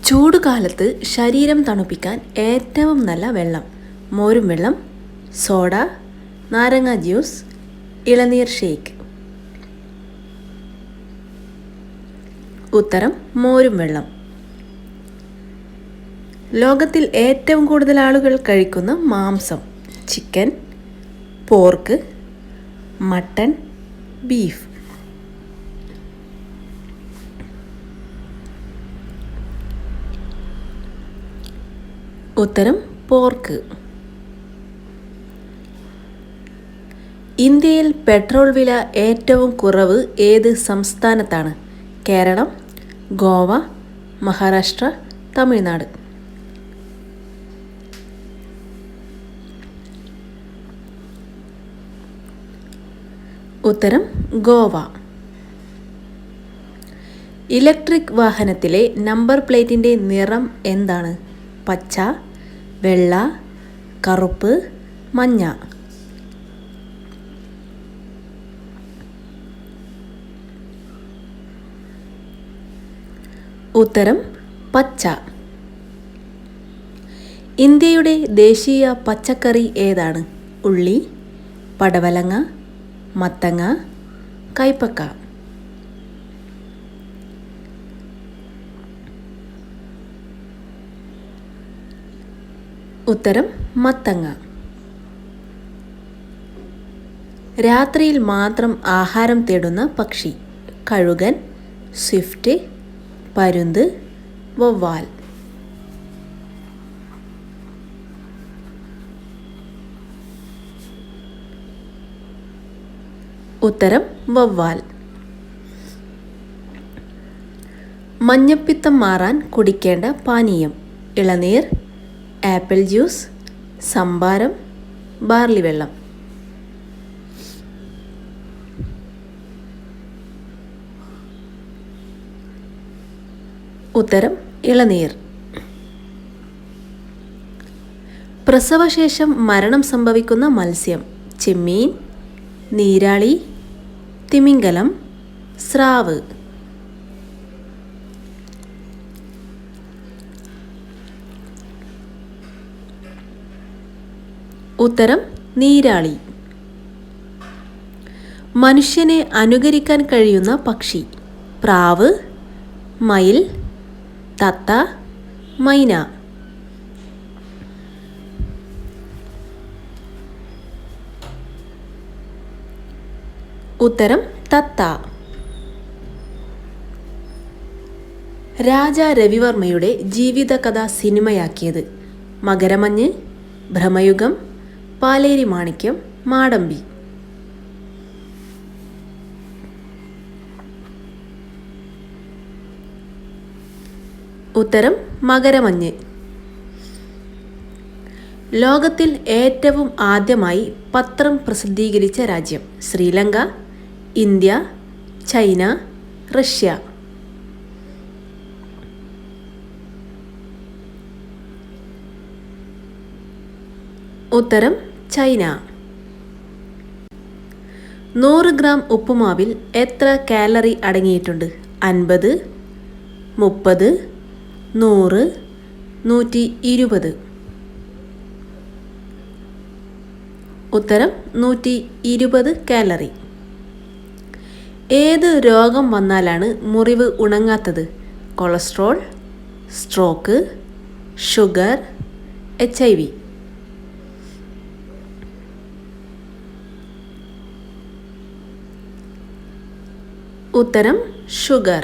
ചൂടുകാലത്ത് ശരീരം തണുപ്പിക്കാൻ ഏറ്റവും നല്ല വെള്ളം: മോരും വെള്ളം, സോഡ, നാരങ്ങ ജ്യൂസ്, ഇളനീർ ഷേക്ക്. ഉത്തരം മോരും വെള്ളം. ലോകത്തിൽ ഏറ്റവും കൂടുതൽ ആളുകൾ കഴിക്കുന്ന മാംസം: ചിക്കൻ, പോർക്ക്, മട്ടൺ, ബീഫ്. ഉത്തരം പോർക്ക്. ഇന്ത്യയിൽ പെട്രോൾ വില ഏറ്റവും കുറവ് ഏത് സംസ്ഥാനത്താണ്? കേരളം, ഗോവ, മഹാരാഷ്ട്ര, തമിഴ്നാട്. ഉത്തരം ഗോവ. ഇലക്ട്രിക് വാഹനത്തിലെ നമ്പർ പ്ലേറ്റിൻ്റെ നിറം എന്താണ്? പച്ച, വെള്ള, കറുപ്പ്, മഞ്ഞ. ഉത്തരം പച്ച. ഇന്ത്യയുടെ ദേശീയ പച്ചക്കറി ഏതാണ്? ഉള്ളി, പടവലങ്ങ, മത്തങ്ങ, കൈപ്പക്ക. ഉത്തരം മത്തങ്ങ. രാത്രിയിൽ മാത്രം ആഹാരം തേടുന്ന പക്ഷി: കഴുകൻ, സ്വിഫ്റ്റ്, പരുന്ത്, വവ്വാൽ. ഉത്തരം വവ്വാൽ. മഞ്ഞപ്പിത്തം മാറാൻ കുടിക്കേണ്ട പാനീയം: ഇളനീർ, ആപ്പിൾ ജ്യൂസ്, സംഭാരം, ബാർലി വെള്ളം. ഉത്തരം ഇളനീർ. പ്രസവശേഷം മരണം സംഭവിക്കുന്ന മത്സ്യം: ചെമ്മീൻ, നീരാളി, തിമിംഗലം, സ്രാവ്. ഉത്തരം നീരാളി. മനുഷ്യനെ അനുകരിക്കാൻ കഴിയുന്ന പക്ഷി: പ്രാവ്, മയിൽ, തത്ത, മൈന. ഉത്തരം തത്ത. രാജാ രവിവർമ്മയുടെ ജീവിതകഥ സിനിമയാക്കിയത്: മകരമഞ്ഞ്, ഭ്രമയുഗം, പാലേരി മാണിക്യം, മാടമ്പി. ഉത്തരം മകരമഞ്ഞ്. ലോകത്തിൽ ഏറ്റവും ആദ്യമായി പത്രം പ്രസിദ്ധീകരിച്ച രാജ്യം: ശ്രീലങ്ക, ഇന്ത്യ, ചൈന, റഷ്യ. ഉത്തരം ചൈന. 100 ഗ്രാം ഉപ്പുമാവിൽ എത്ര കാലറി അടങ്ങിയിട്ടുണ്ട്? 50, 30, 100, 120. ഉത്തരം 120 കാലറി. ഏത് രോഗം വന്നാലാണ് മുറിവ് ഉണങ്ങാത്തത്? Cholesterol, stroke, sugar, HIV. ഉത്തരം ഷുഗർ.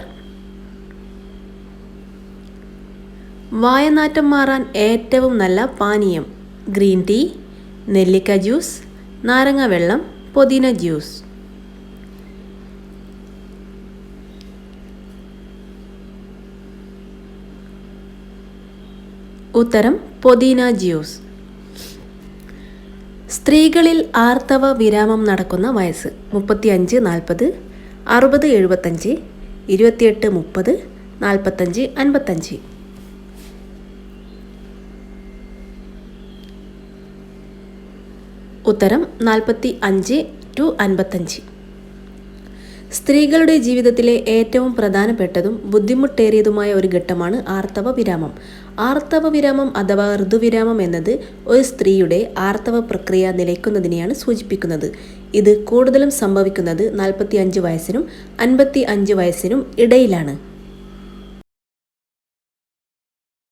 വായനാറ്റം മാറാൻ ഏറ്റവും നല്ല പാനീയം: ഗ്രീൻ ടീ, നെല്ലിക്ക ജ്യൂസ്, നാരങ്ങ വെള്ളം, പുതിന ജ്യൂസ്. ഉത്തരം പുതിന ജ്യൂസ്. സ്ത്രീകളിൽ ആർത്തവ വിരാമം നടക്കുന്ന വയസ്സ്: 35-40, 60-75, 28-30, 45-55. ഉത്തരം 45 to 55. സ്ത്രീകളുടെ ജീവിതത്തിലെ ഏറ്റവും പ്രധാനപ്പെട്ടതും ബുദ്ധിമുട്ടേറിയതുമായ ഒരു ഘട്ടമാണ് ആർത്തവ വിരാമം. ആർത്തവ വിരാമം അഥവാ ഋതുവിരാമം എന്നത് ഒരു സ്ത്രീയുടെ ആർത്തവ പ്രക്രിയ നിലയ്ക്കുന്നതിനെയാണ് സൂചിപ്പിക്കുന്നത്. ഇത് കൂടുതലും സംഭവിക്കുന്നത് 45 വയസ്സിനും 55 വയസ്സിനും ഇടയിലാണ്.